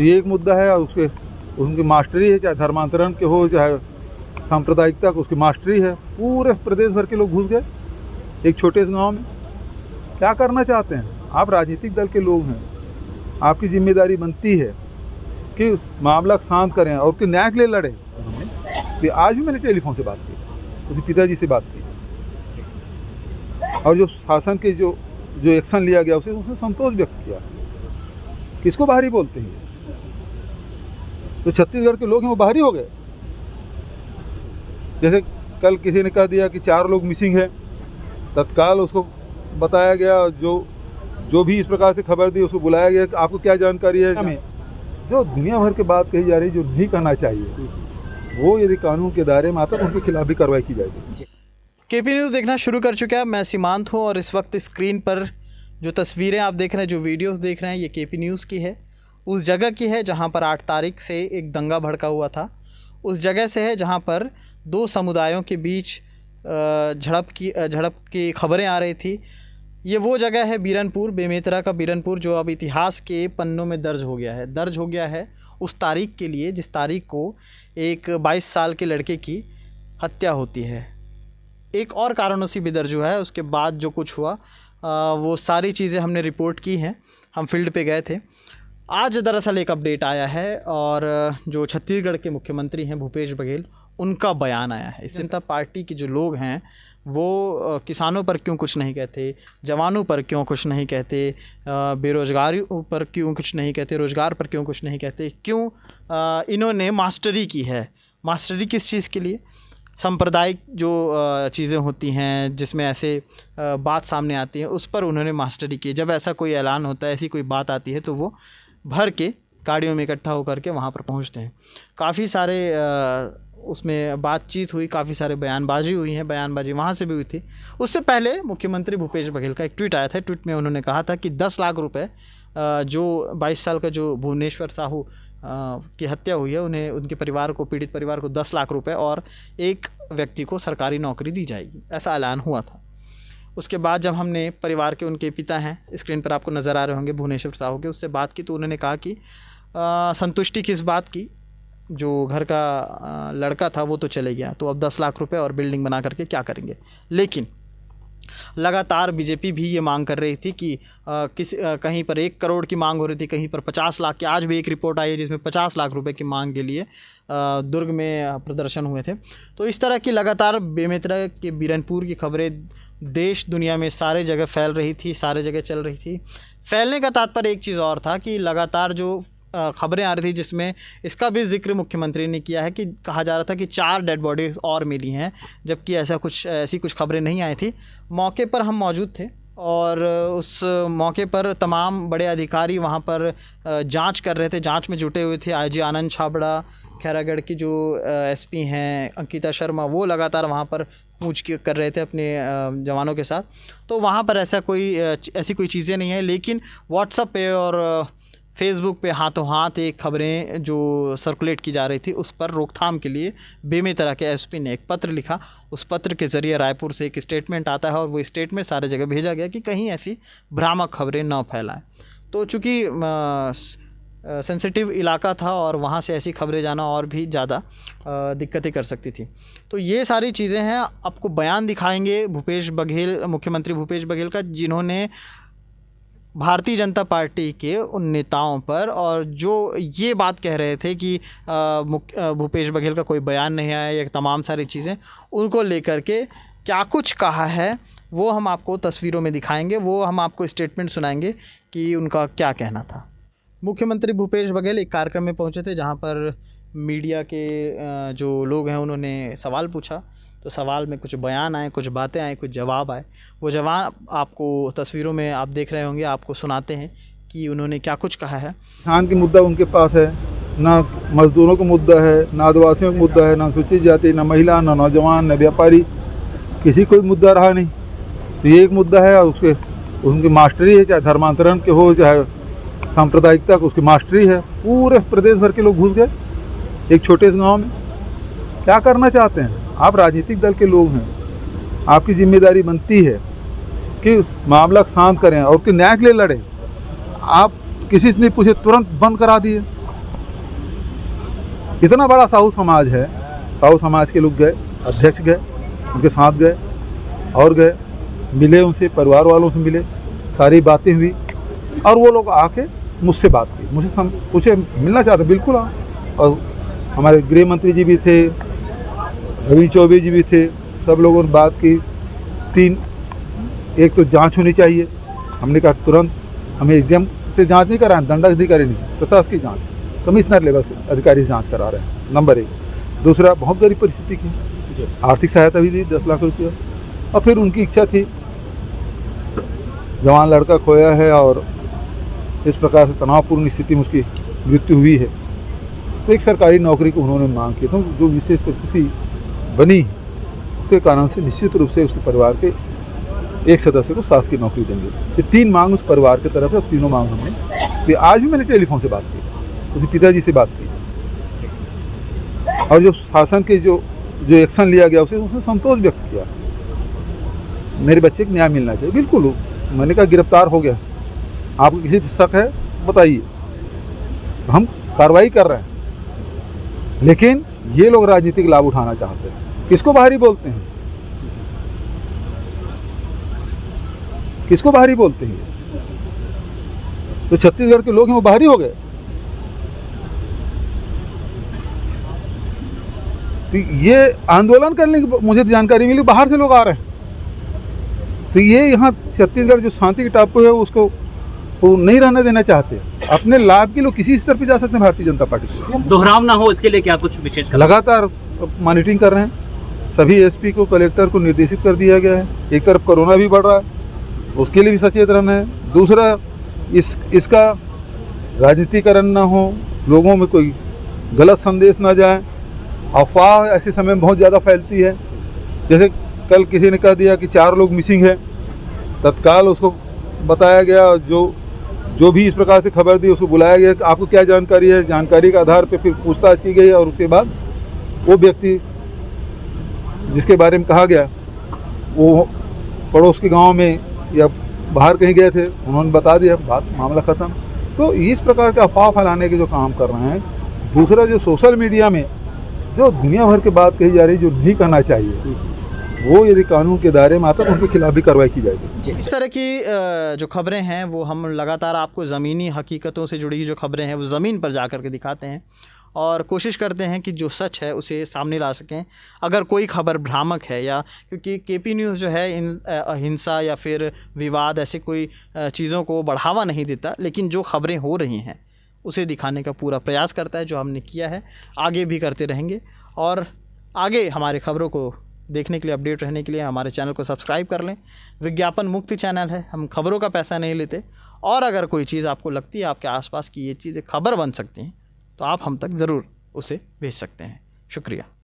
तो ये एक मुद्दा है। और उनकी मास्टरी है, चाहे धर्मांतरण के हो चाहे सांप्रदायिकता को, उसकी मास्टरी है। पूरे प्रदेश भर के लोग घुस गए एक छोटे से गांव में। क्या करना चाहते हैं आप? राजनीतिक दल के लोग हैं, आपकी जिम्मेदारी बनती है कि मामला शांत करें और उसके न्याय के लिए लड़ें। तो आज भी मैंने टेलीफोन से बात की, उसके पिताजी से बात की, और जो शासन के जो एक्शन लिया गया उसने संतोष व्यक्त किया। किसको बाहरी बोलते हैं? तो छत्तीसगढ़ के लोग हैं वो बाहरी हो गए। जैसे कल किसी ने कह दिया कि 4 लोग मिसिंग है, तत्काल उसको बताया गया, जो भी इस प्रकार से खबर दी उसको बुलाया गया कि आपको क्या जानकारी है। हमें जो दुनिया भर की बात कही जा रही, जो नहीं कहना चाहिए, वो यदि कानून के दायरे में आता तो उनके खिलाफ भी कार्रवाई की जाएगी। केपी न्यूज़ देखना शुरू कर चुका है। मैं सीमांत हूँ और इस वक्त स्क्रीन पर जो तस्वीरें आप देख रहे हैं, जो वीडियोस देख रहे हैं, ये केपी न्यूज़ की है। उस जगह की है जहाँ पर 8 तारीख से एक दंगा भड़का हुआ था। उस जगह से है जहाँ पर 2 समुदायों के बीच झड़प की खबरें आ रही थी। ये वो जगह है बीरनपुर, बेमेतरा का बीरनपुर, जो अब इतिहास के पन्नों में दर्ज हो गया है उस तारीख के लिए जिस तारीख को एक 22 साल के लड़के की हत्या होती है। एक और कारणों से भी दर्ज हुआ है। उसके बाद जो कुछ हुआ वो सारी चीज़ें हमने रिपोर्ट की हैं, हम फील्ड पे गए थे। आज दरअसल एक अपडेट आया है और जो छत्तीसगढ़ के मुख्यमंत्री हैं भूपेश बघेल, उनका बयान आया है। जनता पार्टी के जो लोग हैं वो किसानों पर क्यों कुछ नहीं कहते, जवानों पर क्यों कुछ नहीं कहते, बेरोजगारी पर क्यों कुछ नहीं कहते, रोज़गार पर क्यों कुछ नहीं कहते, क्यों इन्होंने मास्टरी की है। मास्टरी किस चीज़ के लिए? सांप्रदायिक जो चीज़ें होती हैं जिसमें ऐसे बात सामने आती है, उस पर उन्होंने मास्टरी की। जब ऐसा कोई ऐलान होता है, ऐसी कोई बात आती है, तो वो भर के गाड़ियों में इकट्ठा होकर के वहाँ पर पहुँचते हैं। काफ़ी सारे उसमें बातचीत हुई, काफ़ी सारे बयानबाजी हुई है, बयानबाजी वहाँ से भी हुई थी। उससे पहले मुख्यमंत्री भूपेश बघेल का एक ट्वीट आया था। ट्वीट में उन्होंने कहा था कि 10 लाख रुपए जो 22 साल का जो भुवनेश्वर साहू की हत्या हुई है, उन्हें, उनके परिवार को, पीड़ित परिवार को 10 लाख रुपए और एक व्यक्ति को सरकारी नौकरी दी जाएगी, ऐसा ऐलान हुआ था। उसके बाद जब हमने परिवार के, उनके पिता हैं, स्क्रीन पर आपको नज़र आ रहे होंगे, भुवनेश्वर साहू के, उससे बात की तो उन्होंने कहा कि संतुष्टि किस बात की, जो घर का लड़का था वो तो चले गया, तो अब 10 लाख रुपए और बिल्डिंग बना करके क्या करेंगे। लेकिन लगातार बीजेपी भी ये मांग कर रही थी कि कहीं पर 1 करोड़ की मांग हो रही थी, कहीं पर 50 लाख की। आज भी एक रिपोर्ट आई है जिसमें 50 लाख रुपए की मांग के लिए दुर्ग में प्रदर्शन हुए थे। तो इस तरह की लगातार बेमेतरा के बीरनपुर की खबरें देश दुनिया में सारे जगह फैल रही थी, सारे जगह चल रही थी। फैलने का तात्पर्य एक चीज़ और था कि लगातार जो खबरें आ रही थी, जिसमें इसका भी जिक्र मुख्यमंत्री ने किया है कि कहा जा रहा था कि 4 डेड बॉडीज़ और मिली हैं, जबकि ऐसी कुछ खबरें नहीं आई थी। मौके पर हम मौजूद थे और उस मौके पर तमाम बड़े अधिकारी वहाँ पर जांच कर रहे थे, जांच में जुटे हुए थे। आईजी आनंद छाबड़ा, खैरागढ़ की जो एसपी हैं अंकिता शर्मा, वो लगातार वहाँ पर पूछ कर रहे थे अपने जवानों के साथ। तो वहाँ पर ऐसी कोई चीज़ें नहीं है। लेकिन व्हाट्सएप पे और फेसबुक पे हाथों हाथ एक खबरें जो सर्कुलेट की जा रही थी, उस पर रोकथाम के लिए बेमेतरा के एसपी ने एक पत्र लिखा। उस पत्र के ज़रिए रायपुर से एक स्टेटमेंट आता है और वो स्टेटमेंट सारे जगह भेजा गया कि कहीं ऐसी भ्रामक खबरें न फैलाएं। तो चूँकि सेंसिटिव इलाका था और वहाँ से ऐसी खबरें जाना और भी ज़्यादा दिक्कतें कर सकती थी। तो ये सारी चीज़ें हैं। आपको बयान दिखाएंगे मुख्यमंत्री भूपेश बघेल का, जिन्होंने भारतीय जनता पार्टी के उन नेताओं पर, और जो ये बात कह रहे थे कि भूपेश बघेल का कोई बयान नहीं आया, ये तमाम सारी चीज़ें, उनको लेकर के क्या कुछ कहा है वो हम आपको तस्वीरों में दिखाएंगे, वो हम आपको स्टेटमेंट सुनाएंगे कि उनका क्या कहना था। मुख्यमंत्री भूपेश बघेल एक कार्यक्रम में पहुंचे थे जहां पर मीडिया के जो लोग हैं उन्होंने सवाल पूछा। तो सवाल में कुछ बयान आए, कुछ बातें आए, कुछ जवाब आए। वो जवाब आपको तस्वीरों में आप देख रहे होंगे, आपको सुनाते हैं कि उन्होंने क्या कुछ कहा है। किसान की मुद्दा उनके पास है, ना मजदूरों का मुद्दा है, ना आदिवासियों का मुद्दा है, ना अनुसूचित जाति, ना महिला, ना नौजवान, ना व्यापारी, किसी कोई मुद्दा रहा नहीं। तो ये एक मुद्दा है और उनकी मास्टरी है, चाहे धर्मांतरण के हो चाहे सांप्रदायिकता को, उसकी मास्टरी है। पूरे प्रदेश भर के लोग घुस गए एक छोटे से गाँव में। क्या करना चाहते हैं आप? राजनीतिक दल के लोग हैं, आपकी जिम्मेदारी बनती है कि मामला शांत करें और उसके न्याय के लिए लड़ें। आप किसी से नहीं पूछे, तुरंत बंद करा दिए। इतना बड़ा साहू समाज है, साहू समाज के लोग गए, अध्यक्ष गए, उनके साथ गए और गए, मिले उनसे, परिवार वालों से मिले, सारी बातें हुई और वो लोग आके मुझसे बात की, मुझसे पूछे मिलना चाहते, बिल्कुल हाँ। और हमारे गृह मंत्री जी भी थे, रवि चौबे जी भी थे, सब लोगों ने बात की। एक तो जांच होनी चाहिए, हमने कहा तुरंत, हमें एसडीएम से जांच नहीं कराएं, दंडाधिकारी नहीं, प्रशासकीय जांच, कमिश्नर लेवल से अधिकारी जांच करा रहे हैं, नंबर 1। दूसरा, बहुत गरीब परिस्थिति की, आर्थिक सहायता भी दी 10 लाख रुपया। और फिर उनकी इच्छा थी, जवान लड़का खोया है और इस प्रकार से तनावपूर्ण स्थिति में उसकी मृत्यु हुई है, तो एक सरकारी नौकरी को उन्होंने मांग की। तो जो विशेष परिस्थिति बनी उसके कारण से निश्चित रूप से उसके परिवार के एक सदस्य को शासकीय नौकरी देंगे। ये 3 मांग उस परिवार की तरफ है, तीनों मांग हमने, तो आज भी मैंने टेलीफोन से बात की, उसके पिताजी से बात की, और जो शासन के जो एक्शन लिया गया उसने संतोष व्यक्त किया। मेरे बच्चे को न्याय मिलना चाहिए, बिल्कुल। मैंने कहा गिरफ्तार हो गया, आपको किसी पर शक है बताइए, तो हम कार्रवाई कर रहे हैं। लेकिन ये लोग राजनीतिक लाभ उठाना चाहते हैं। किसको बाहरी बोलते हैं, किसको बाहरी बोलते हैं? तो छत्तीसगढ़ के लोग हैं वो बाहरी हो गए। तो ये आंदोलन करने की मुझे जानकारी मिली, बाहर से लोग आ रहे हैं। तो ये यहाँ छत्तीसगढ़ जो शांति की टापू है उसको वो नहीं रहने देना चाहते। अपने लाभ के लोग किसी स्तर पे जा सकते हैं भारतीय जनता पार्टी से। दोहराव ना हो इसके लिए क्या कुछ विशेष लगातार मॉनिटरिंग कर रहे हैं, सभी एसपी को, कलेक्टर को निर्देशित कर दिया गया है। एक तरफ कोरोना भी बढ़ रहा है, उसके लिए भी सचेत रहना है। दूसरा, इसका राजनीतिकरण ना हो, लोगों में कोई गलत संदेश ना जाए। अफवाह ऐसे समय में बहुत ज़्यादा फैलती है। जैसे कल किसी ने कह दिया कि 4 लोग मिसिंग है, तत्काल उसको बताया गया, जो भी इस प्रकार से खबर दी उसको बुलाया गया कि आपको क्या जानकारी है। जानकारी के आधार पर फिर पूछताछ की गई और उसके बाद वो व्यक्ति जिसके बारे में कहा गया वो पड़ोस के गांव में या बाहर कहीं गए थे, उन्होंने बता दिया, बात मामला ख़त्म। तो इस प्रकार का अफवाह फैलाने के जो काम कर रहे हैं। दूसरा, जो सोशल मीडिया में जो दुनिया भर की बात कही जा रही है जो नहीं करना चाहिए, वो यदि कानून के दायरे में आता है तो उनके खिलाफ भी कार्रवाई की जाएगी। इस तरह की जो खबरें हैं वो हम लगातार आपको ज़मीनी हकीकतों से जुड़ी जो खबरें हैं वो ज़मीन पर जा कर के दिखाते हैं और कोशिश करते हैं कि जो सच है उसे सामने ला सकें। अगर कोई खबर भ्रामक है या क्योंकि केपी न्यूज़ जो है इन हिंसा या फिर विवाद ऐसे कोई चीज़ों को बढ़ावा नहीं देता, लेकिन जो खबरें हो रही हैं उसे दिखाने का पूरा प्रयास करता है, जो हमने किया है, आगे भी करते रहेंगे। और आगे हमारे खबरों को देखने के लिए, अपडेट रहने के लिए हमारे चैनल को सब्सक्राइब कर लें। विज्ञापन मुक्त चैनल है, हम खबरों का पैसा नहीं लेते। और अगर कोई चीज़ आपको लगती है आपके आसपास की ये चीज़ें खबर बन सकती हैं तो आप हम तक ज़रूर उसे भेज सकते हैं। शुक्रिया।